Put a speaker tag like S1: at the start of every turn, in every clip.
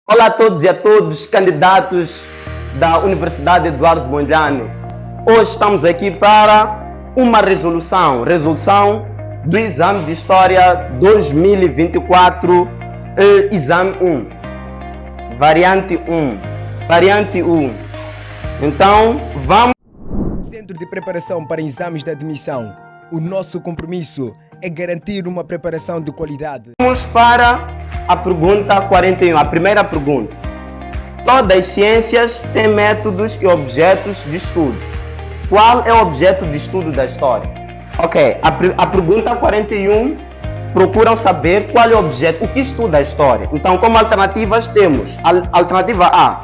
S1: Olá a todos e a todos, candidatos da Universidade Eduardo Mondlane. Hoje estamos aqui para uma resolução do Exame de História 2024, Exame 1, Variante 1. Então, vamos...
S2: Centro de Preparação para Exames de Admissão. O nosso compromisso é garantir uma preparação de qualidade.
S1: Vamos para a pergunta 41, a primeira pergunta. Todas as ciências têm métodos e objetos de estudo. Qual é o objeto de estudo da história? Ok, a pergunta 41 procuram saber qual é o objeto, o que estuda a história. Então, como alternativas temos a alternativa A,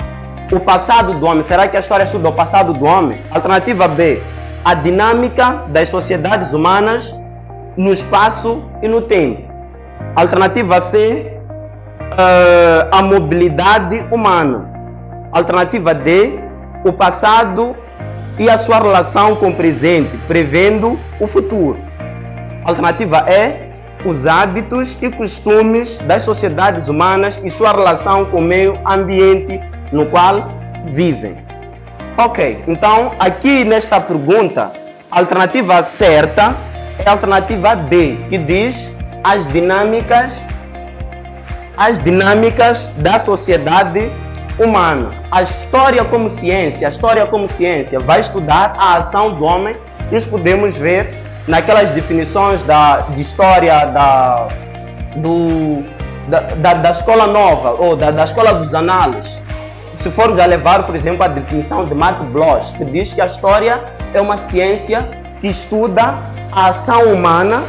S1: o passado do homem. Será que a história estuda o passado do homem? Alternativa B, a dinâmica das sociedades humanas no espaço e no tempo. Alternativa C, a mobilidade humana. Alternativa D, o passado e a sua relação com o presente, prevendo o futuro. Alternativa E, os hábitos e costumes das sociedades humanas e sua relação com o meio ambiente no qual vivem. Ok, então aqui nesta pergunta, a alternativa certa é a alternativa B, que diz as dinâmicas da sociedade humana. A história como ciência vai estudar a ação do homem. Nós podemos ver naquelas definições de história da escola nova ou da escola dos análises. Se formos a levar, por exemplo, a definição de Mark Bloch, que diz que a história é uma ciência que estuda a ação humana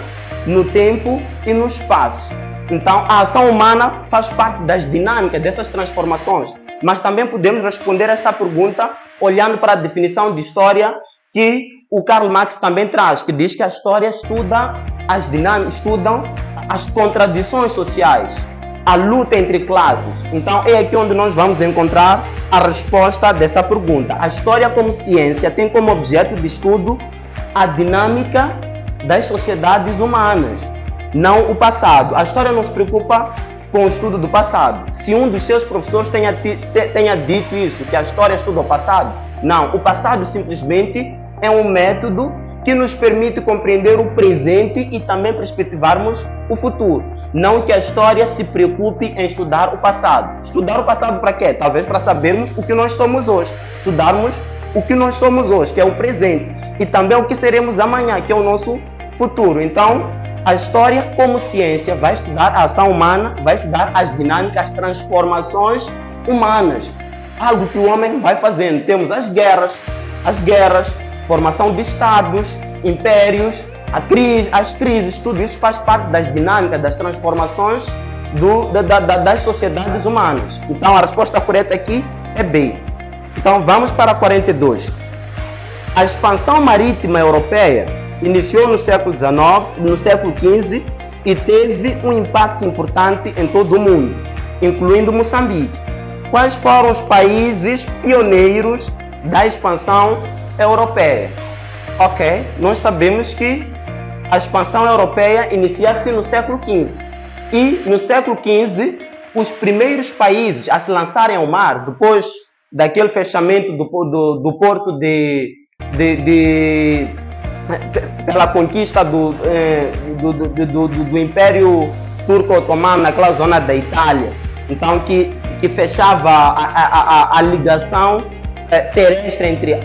S1: no tempo e no espaço. Então, a ação humana faz parte das dinâmicas dessas transformações. Mas também podemos responder esta pergunta olhando para a definição de história que o Karl Marx também traz, que diz que a história estuda as dinâmicas, estudam as contradições sociais, a luta entre classes. Então é aqui onde nós vamos encontrar a resposta dessa pergunta. A história como ciência tem como objeto de estudo a dinâmica das sociedades humanas, não o passado. A história não se preocupa com o estudo do passado. Se um dos seus professores tenha dito isso, que a história estuda o passado, não. O passado simplesmente é um método que nos permite compreender o presente e também perspectivarmos o futuro. Não que a história se preocupe em estudar o passado. Estudar o passado para quê? Talvez para sabermos o que nós somos hoje. Estudarmos o que nós somos hoje, que é o presente. E também o que seremos amanhã, que é o nosso futuro. Então, a história como ciência vai estudar a ação humana, vai estudar as dinâmicas, as transformações humanas. Algo que o homem vai fazendo. Temos as guerras, formação de estados, impérios, as crises, tudo isso faz parte das dinâmicas, das transformações das sociedades humanas. Então a resposta correta aqui é B. Então vamos para a 42. A expansão marítima europeia iniciou no século XIX, no século XV e teve um impacto importante em todo o mundo, incluindo Moçambique. Quais foram os países pioneiros da expansão europeia? Ok, nós sabemos que a expansão europeia inicia-se no século XV. E no século XV, os primeiros países a se lançarem ao mar, depois daquele fechamento do porto pela conquista do Império Turco-Otomano naquela zona da Itália, então que fechava a ligação terrestre entre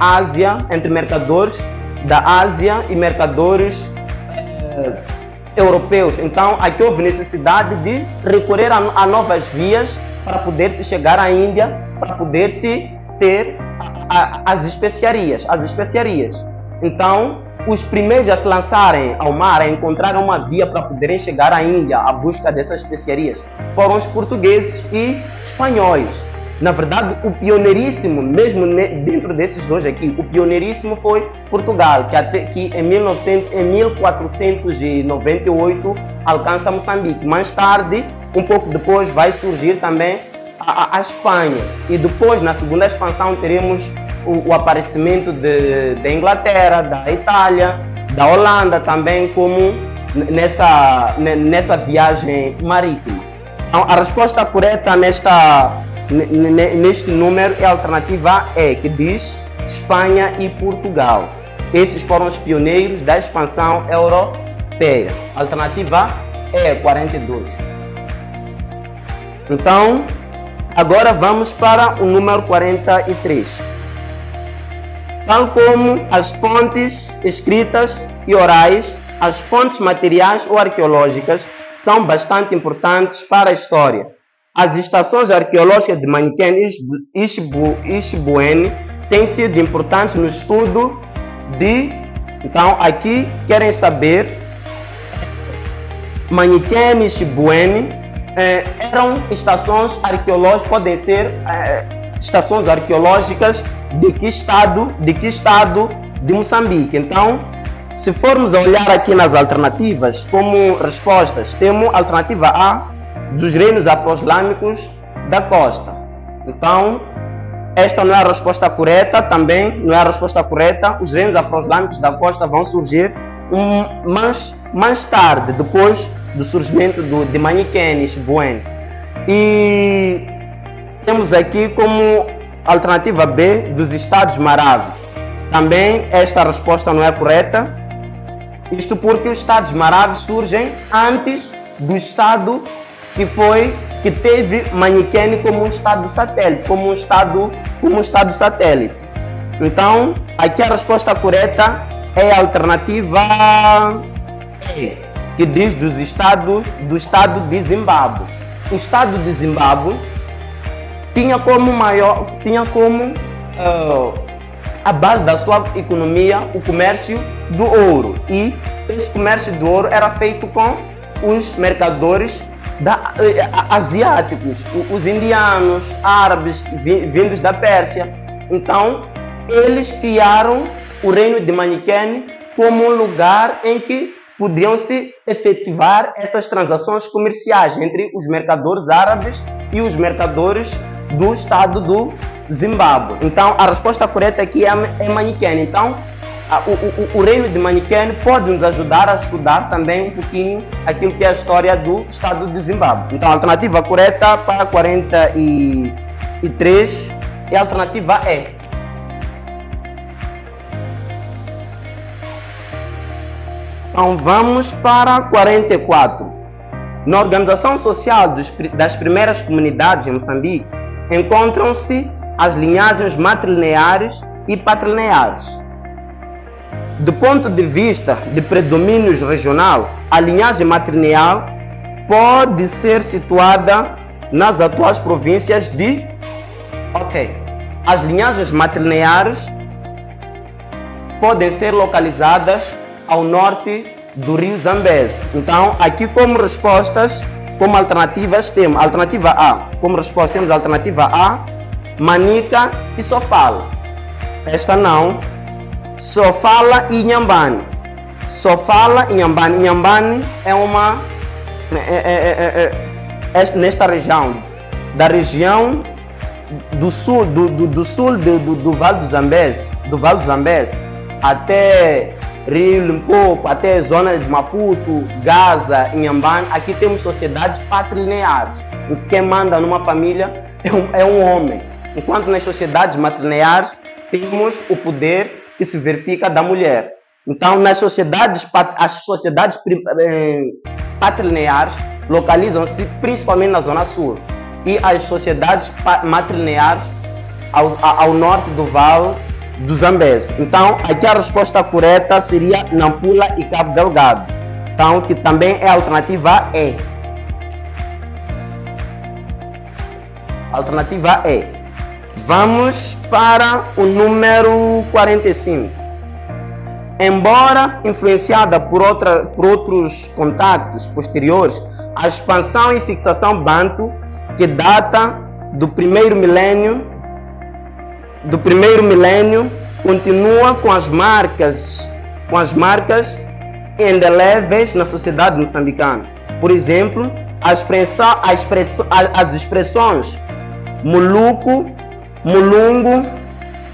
S1: mercadores da Ásia e mercadores europeus. Então aqui houve necessidade de recorrer a novas vias para poder se chegar à Índia, para poder se ter as especiarias. Então os primeiros a se lançarem ao mar, a encontrar uma via para poderem chegar à Índia à busca dessas especiarias, foram os portugueses e espanhóis. Na verdade, o pioneiríssimo, mesmo dentro desses dois aqui, o pioneiríssimo foi Portugal, que em 1498 alcança Moçambique. Mais tarde, um pouco depois, vai surgir também a Espanha. E depois, na segunda expansão, teremos o aparecimento da Inglaterra, da Itália, da Holanda também, como nessa viagem marítima. Então, a resposta correta neste número é a alternativa E, que diz Espanha e Portugal. Esses foram os pioneiros da expansão europeia. Alternativa E, 42. Então, agora vamos para o número 43. Tal como as fontes escritas e orais, as fontes materiais ou arqueológicas são bastante importantes para a história. As estações arqueológicas de Maniquem e Ixbuene têm sido importantes no estudo de... Então, aqui querem saber, Maniquem e Ixbuene eram estações arqueológicas, podem ser estações arqueológicas de que estado de Moçambique. Então, se formos a olhar aqui nas alternativas, como respostas, temos a alternativa A, dos reinos afro-islâmicos da costa. Então, esta não é a resposta correta, também não é a resposta correta. Os reinos afro-islâmicos da costa vão surgir mais tarde, depois do surgimento de Maniquem e Ixbuene. E temos aqui como alternativa B, dos estados maravis. Também esta resposta não é correta. Isto porque os estados maravis surgem antes do estado que teve Maniquem como um estado satélite, como um estado satélite. Então, aqui a resposta correta é a alternativa E, que diz do estado de Zimbábue. O estado de Zimbábue tinha como a base da sua economia o comércio do ouro, e esse comércio do ouro era feito com os mercadores asiáticos, os indianos, árabes vindos da Pérsia. Então eles criaram o reino de Maniquem como um lugar em que podiam se efetivar essas transações comerciais entre os mercadores árabes e os mercadores do estado do Zimbábue. Então a resposta correta aqui é Maniquem. Então o reino de Maniquem pode nos ajudar a estudar também um pouquinho aquilo que é a história do estado do Zimbábue. Então a alternativa correta para 43 é a alternativa E. Então vamos para 44. Na organização social das primeiras comunidades em Moçambique encontram-se as linhagens matrilineares e patrilineares. Do ponto de vista de predomínio regional, a linhagem matrilinear pode ser situada nas atuais províncias de... As linhagens matrilineares podem ser localizadas ao norte do rio Zambeze. Então, aqui como respostas, como alternativas, temos a alternativa A. Como resposta, temos a alternativa A, Manica e Sofala. Esta não. Sofala e Inhambane. Sofala e Inhambane. Inhambane é uma... nesta região, da região do sul, do Vale do Zambeze, até Rio Limpopo, até zonas de Maputo, Gaza, Inhambane. Aqui temos sociedades patrilineares, em que quem manda numa família é um homem, enquanto nas sociedades matrilineares temos o poder que se verifica da mulher. Então, as sociedades patrilineares localizam-se principalmente na zona sul, e as sociedades matrilineares ao norte do Vale do Zambeze. Então, aqui a resposta correta seria Nampula e Cabo Delgado. Então, que também é a alternativa E. Alternativa E. Vamos para o número 45. Embora influenciada por outros contactos posteriores, a expansão e fixação banto, que data do primeiro milênio, continua com as marcas indeléveis na sociedade moçambicana. Por exemplo, as expressões muluco, mulungu,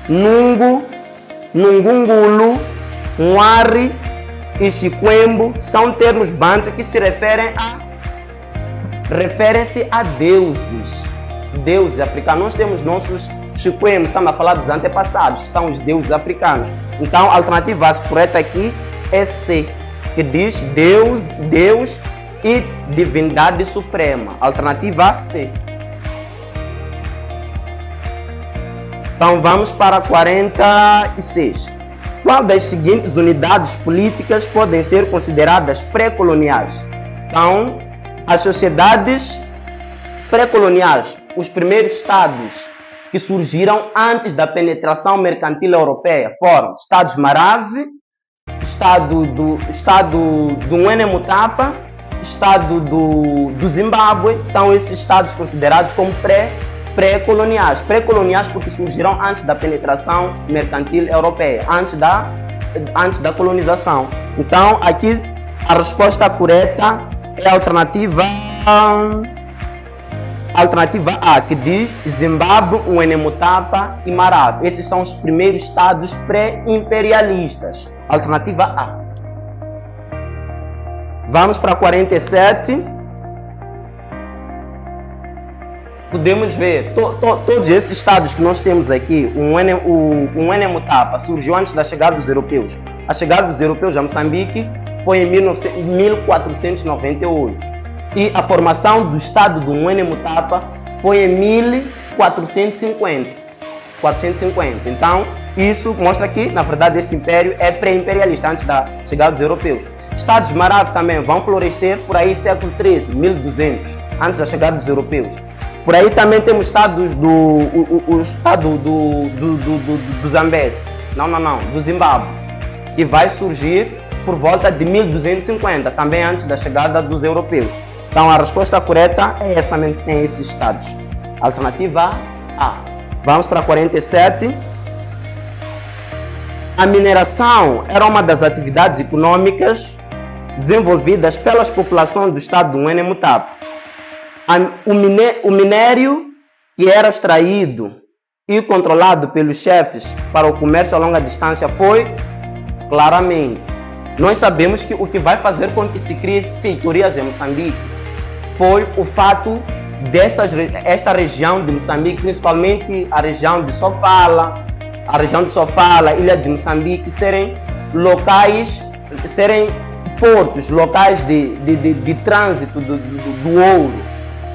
S1: nungu, nungungulu, Nwari e Chiquembo são termos bantu que se referem-se a deuses. deuses africanos. Nós temos nossos chiquemos, estamos a falar dos antepassados, que são os deuses africanos. Então, a alternativa correta aqui é C, que diz Deus e divindade suprema. Alternativa C. Então, vamos para 46. Qual das seguintes unidades políticas podem ser consideradas pré-coloniais? Então, as sociedades pré-coloniais, os primeiros estados que surgiram antes da penetração mercantil europeia foram estados Marave, estado do Ngwenya Mutapa, estado do Zimbábue. São esses estados considerados como pré-coloniais. Pré-coloniais porque surgiram antes da penetração mercantil europeia, antes da colonização. Então, aqui a resposta correta é a alternativa A, que diz Zimbábue, Ngwenya Mutapa e Marave. Esses são os primeiros estados pré-imperialistas. Alternativa A. Vamos para 47. Podemos ver todos esses estados que nós temos aqui. O Ngwenya Mutapa surgiu antes da chegada dos europeus. A chegada dos europeus a Moçambique foi em 1498. E a formação do estado do Ngwenya Mutapa foi em 1450. Então, isso mostra que, na verdade, esse império é pré-imperialista, antes da chegada dos europeus. Estados Marave também vão florescer por aí século XIII, 1200, antes da chegada dos europeus. Por aí também temos estados o estado do Zambése, do Zimbábue, que vai surgir por volta de 1250, também antes da chegada dos europeus. Então a resposta correta é essa mesmo, que tem esses estados. Alternativa A. Vamos para 47. A mineração era uma das atividades econômicas desenvolvidas pelas populações do estado do Ngwenya Mutapa. O minério que era extraído e controlado pelos chefes para o comércio a longa distância foi, claramente, nós sabemos que o que vai fazer com que se crie feitorias em Moçambique foi o fato esta região de Moçambique, principalmente a região de Sofala, Ilha de Moçambique, serem portos, locais de trânsito do ouro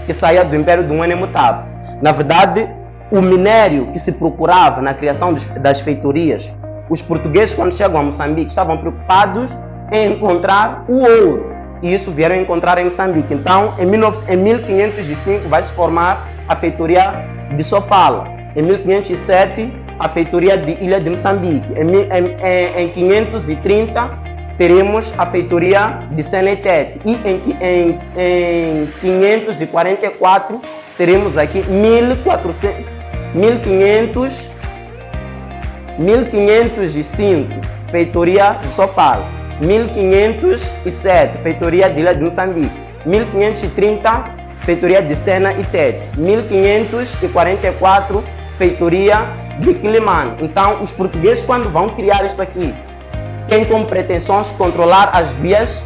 S1: que saía do Império do Ngwenya Mutapa. Na verdade, o minério que se procurava na criação das feitorias, os portugueses, quando chegam a Moçambique, estavam preocupados em encontrar o ouro. E isso vieram encontrar em Moçambique. Então, em 1505, vai se formar a feitoria de Sofala. Em 1507, a feitoria de Ilha de Moçambique. Em 530, teremos a feitoria de Senetete. E em 544, teremos aqui 1505, feitoria de Sofala. 1507, feitoria de Ilha de Moçambique. 1530, feitoria de Sena e Tete. 1544, feitoria de Quilimane. Então, os portugueses, quando vão criar isto aqui, têm como pretensões controlar as vias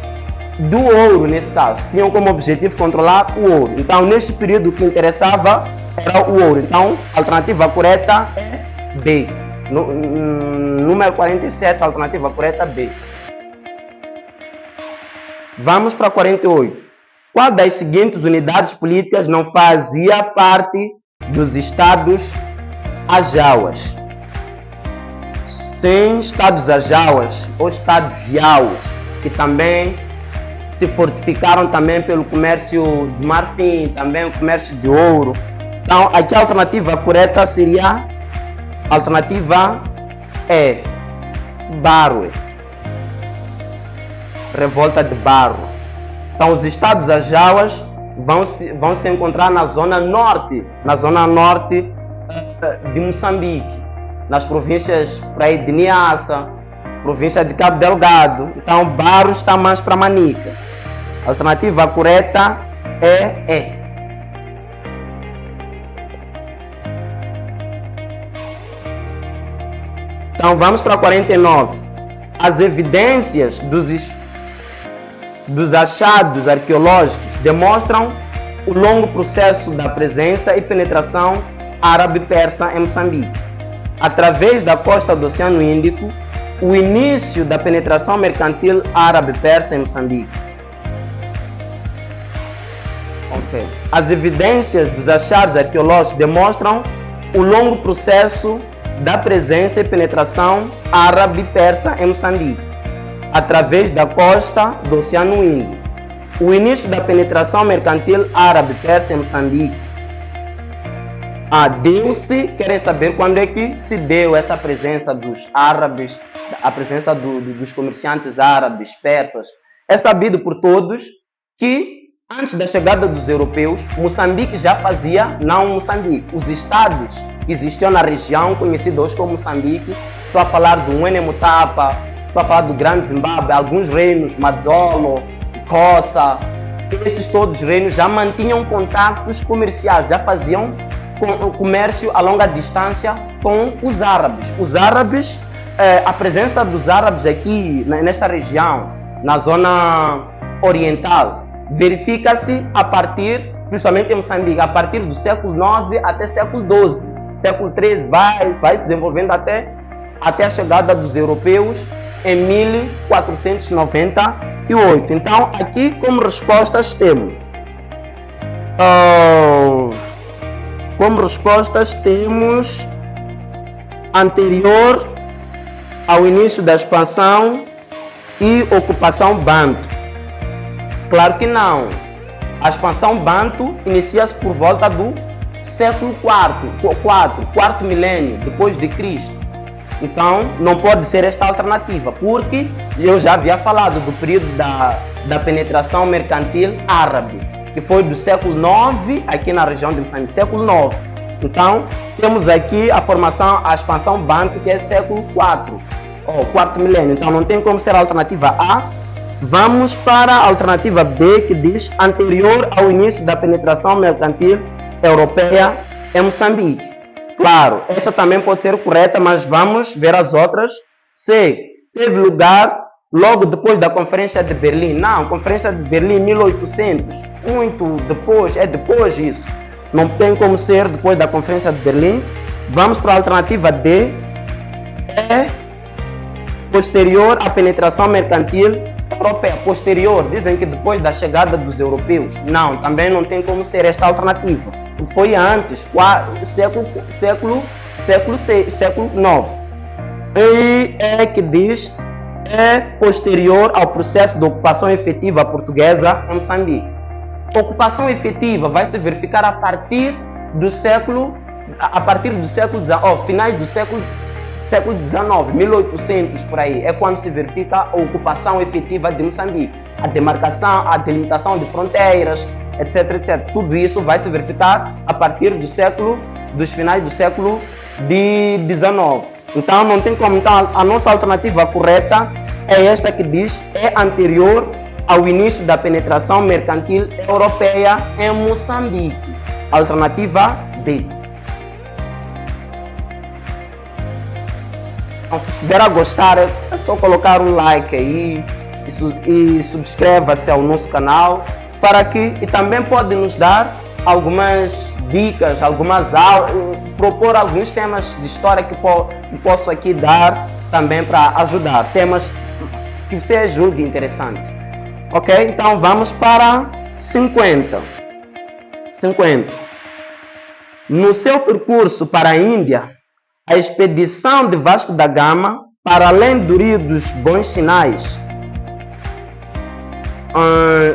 S1: do ouro, nesse caso. Tinham como objetivo controlar o ouro. Então, neste período, o que interessava era o ouro. Então, a alternativa correta é B. Número 47, a alternativa correta é B. Vamos para 48. Qual das seguintes unidades políticas não fazia parte dos estados Ajauas? Tem estados Ajauas ou estados Jauas, que também se fortificaram também pelo comércio de marfim, também o comércio de ouro. Então, aqui a alternativa correta seria a alternativa E, Barwe. Revolta de Barro. Então, os estados Ajauas vão se encontrar na zona norte de Moçambique, nas províncias de Niassa, província de Cabo Delgado. Então, Barro está mais para Manica. A alternativa correta é E. Então, vamos para 49. As evidências dos achados arqueológicos demonstram o longo processo da presença e penetração árabe-persa em Moçambique. Através da costa do Oceano Índico, o início da penetração mercantil árabe-persa em Moçambique. Okay. As evidências dos achados arqueológicos demonstram o longo processo da presença e penetração árabe-persa em Moçambique, através da costa do Oceano Índico. O início da penetração mercantil árabe-persa em Moçambique deu-se, querem saber quando é que se deu essa presença dos árabes, a presença dos comerciantes árabes, persas. É sabido por todos que antes da chegada dos europeus, Moçambique já fazia, não Moçambique, os estados que existiam na região, conhecidos hoje como Moçambique, estou a falar do Mutapa, estou a falar do Grande Zimbábue, alguns reinos, Mazzolo, Kossa, esses todos os reinos já mantinham contatos comerciais, já faziam comércio a longa distância com os árabes. Os árabes, a presença dos árabes aqui nesta região, na zona oriental, verifica-se a partir, principalmente em Moçambique, a partir do século IX até século XII. Século XIII vai se desenvolvendo até a chegada dos europeus em 1498. Então, aqui como respostas temos anterior ao início da expansão e ocupação banto. Claro que não. A expansão banto inicia-se por volta do século quarto milênio depois de Cristo. Então, não pode ser esta alternativa, porque eu já havia falado do período da penetração mercantil árabe, que foi do século IX, aqui na região de Moçambique, século IX. Então, temos aqui a expansão banto, que é século IV, ou quarto milênio. Então, não tem como ser a alternativa A. Vamos para a alternativa B, que diz anterior ao início da penetração mercantil europeia em Moçambique. Claro, essa também pode ser correta, mas vamos ver as outras. C. Teve lugar logo depois da Conferência de Berlim. Não, Conferência de Berlim 1800. Muito depois, é depois disso. Não tem como ser depois da Conferência de Berlim. Vamos para a alternativa D. É posterior à penetração mercantil europeia. Posterior, dizem que depois da chegada dos europeus. Não, também não tem como ser esta alternativa. Foi antes, século IX. E é que diz é posterior ao processo de ocupação efetiva portuguesa em Moçambique. Ocupação efetiva vai se verificar a partir do século XIX, finais do século XIX, 1800 por aí, é quando se verifica a ocupação efetiva de Moçambique, a demarcação, a delimitação de fronteiras, etc, etc. Tudo isso vai se verificar a partir dos finais do século XIX. Então não tem como. Então, a nossa alternativa correta é esta que diz é anterior ao início da penetração mercantil europeia em Moçambique. Alternativa D. Então, se estiver a gostar, é só colocar um like aí e subscreva-se ao nosso canal e também pode nos dar algumas dicas, algumas aulas, propor alguns temas de história que posso aqui dar também para ajudar, temas que você julgue interessante. Ok? Então vamos para 50. No seu percurso para a Índia, a expedição de Vasco da Gama, para além do Rio dos Bons Sinais,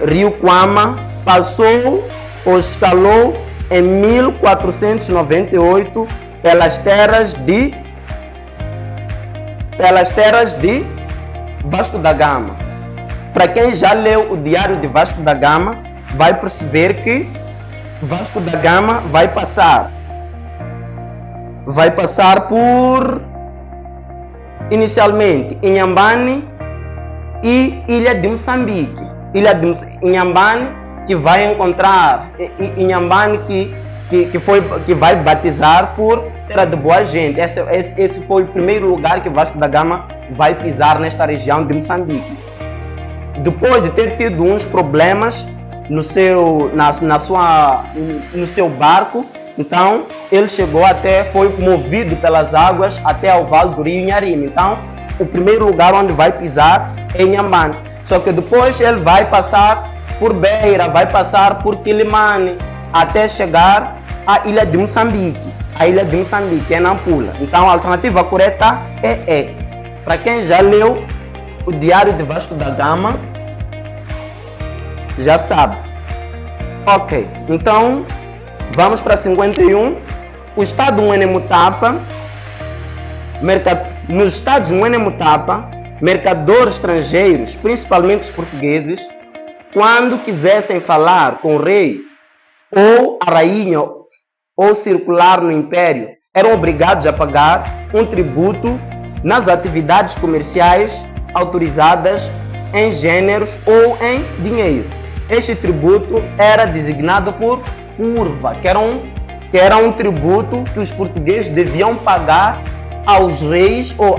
S1: Rio Kwama, passou ou escalou em 1498 pelas terras de Vasco da Gama. Para quem já leu o Diário de Vasco da Gama, vai perceber que Vasco da Gama vai passar por inicialmente Inhambane e Ilha de Moçambique. Inhambane, que vai encontrar Inhambane que vai batizar por Terra de Boa Gente. Esse foi o primeiro lugar que Vasco da Gama vai pisar nesta região de Moçambique. Depois de ter tido uns problemas no seu barco. Então ele foi movido pelas águas até ao vale do rio Inharime. Então o primeiro lugar onde vai pisar é Inhambane. Só que depois ele vai passar por Beira, vai passar por Quilimane, até chegar à ilha de Moçambique. A ilha de Moçambique é Nampula. Então a alternativa correta é E. Para quem já leu o Diário de Vasco da Gama, já sabe. Ok, então vamos para 51. O estado Muenemutapa, nos estados Muenemutapa, mercadores estrangeiros, principalmente os portugueses, quando quisessem falar com o rei ou a rainha ou circular no império, eram obrigados a pagar um tributo nas atividades comerciais autorizadas em gêneros ou em dinheiro. Este tributo era designado por curva, que era um tributo que os portugueses deviam pagar aos reis ou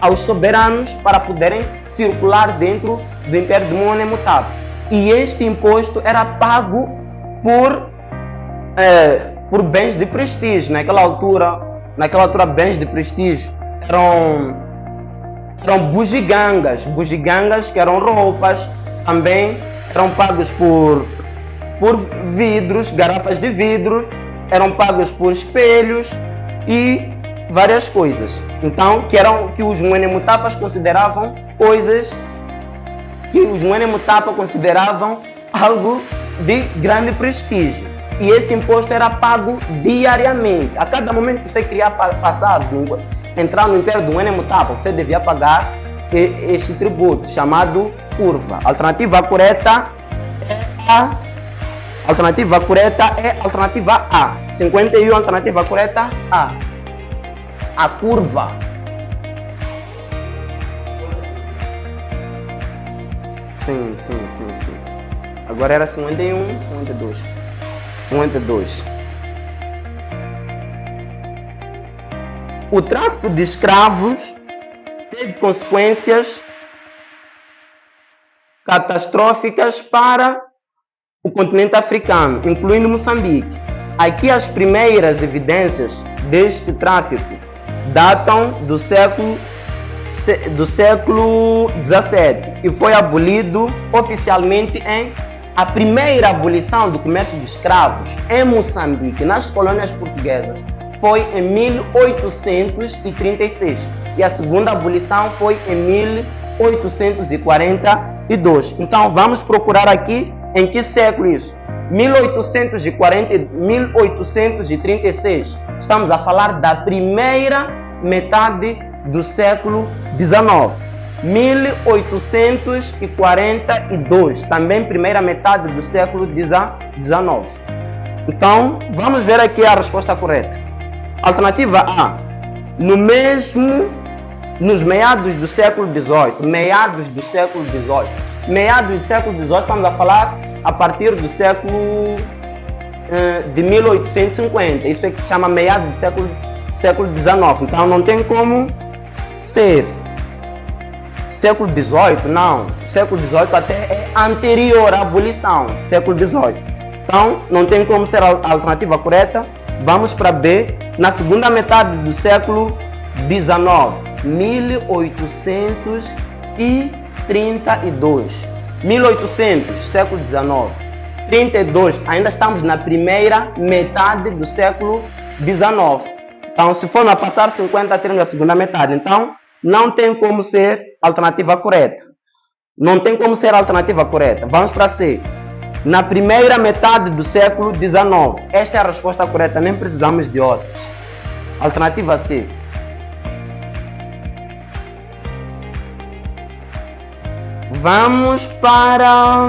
S1: aos soberanos para poderem circular dentro do Império de Muenemutapa. E este imposto era pago por bens de prestígio. Naquela altura, bens de prestígio eram bugigangas que eram roupas, também eram pagos por vidros, garrafas de vidros, eram pagos por espelhos e várias coisas. Então, que os Muenemutapas consideravam algo de grande prestígio. E esse imposto era pago diariamente. A cada momento que você queria entrar no Império do Muenemutapa, você devia pagar este tributo, chamado curva. A alternativa correta é a alternativa A. 51, alternativa correta A. A curva. Sim. Agora era 51, 52. O tráfico de escravos teve consequências catastróficas para o continente africano, incluindo Moçambique. Aqui as primeiras evidências deste tráfico datam do século XVII e foi abolido oficialmente a primeira abolição do comércio de escravos em Moçambique, nas colônias portuguesas, foi em 1836 e a segunda abolição foi em 1842. Então vamos procurar aqui em que século isso? 1836. Estamos a falar da primeira metade do século XIX. 1842, também primeira metade do século XIX. Então, vamos ver aqui a resposta correta. Alternativa A. Nos meados do século XVIII. Meados do século XVIII, estamos a falar a partir do século de 1850. Isso é que se chama meados do século XIX. Então, não tem como ser século XVIII, não. Século XVIII até é anterior à abolição. Século XVIII. Então, não tem como ser a alternativa correta. Vamos para B. Na segunda metade do século XIX. 1832. 1800, século XIX. 32, ainda estamos na primeira metade do século XIX. Então, se for a passar 50, teremos a segunda metade. Então, não tem como ser a alternativa correta. Vamos para C. Na primeira metade do século XIX. Esta é a resposta correta, nem precisamos de outras. Alternativa C. Vamos para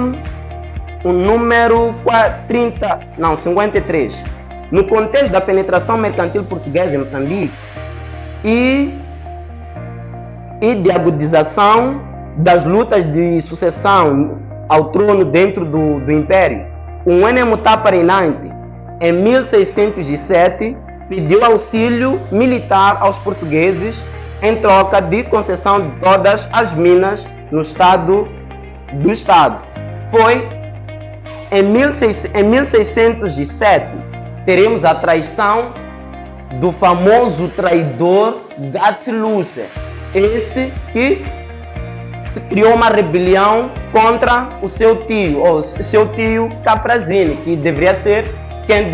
S1: o número 53. No contexto da penetração mercantil portuguesa em Moçambique e de agudização das lutas de sucessão ao trono dentro do Império, o Muenemutapa reinante, em 1607, pediu auxílio militar aos portugueses em troca de concessão de todas as minas no estado. foi em 1607, teremos a traição do famoso traidor Gazzi-Luce, esse que criou uma rebelião contra o seu tio Caprazini, que deveria ser quem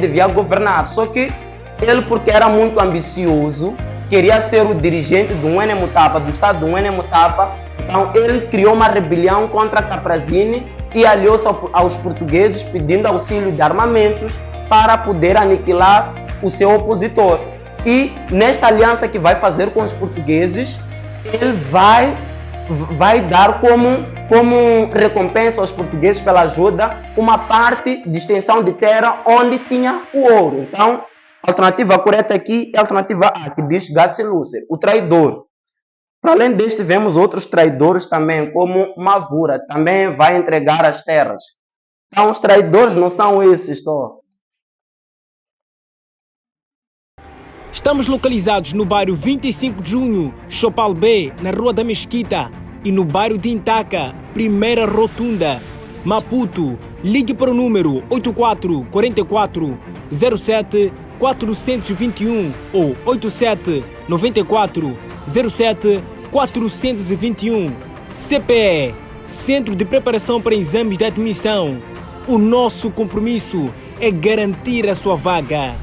S1: devia governar. Só que ele, porque era muito ambicioso, queria ser o dirigente do Mutapa, do estado do Mutapa. Então ele criou uma rebelião contra Caprazini e aliou-se aos portugueses, pedindo auxílio de armamentos para poder aniquilar o seu opositor. E nesta aliança que vai fazer com os portugueses, ele vai dar como recompensa aos portugueses pela ajuda uma parte de extensão de terra onde tinha o ouro. Então, a alternativa correta aqui é a alternativa A, que diz Gazzi-Luce, o traidor. Para além deste, vemos outros traidores também, como Mavura, também vai entregar as terras. Então, os traidores não são esses só.
S2: Estamos localizados no bairro 25 de Junho, Chopal B, na Rua da Mesquita, e no bairro de Intaca, Primeira Rotunda, Maputo. Ligue para o número 84 44 07 421 ou 87 94 07 421. CPE, Centro de Preparação para Exames de Admissão. O nosso compromisso é garantir a sua vaga.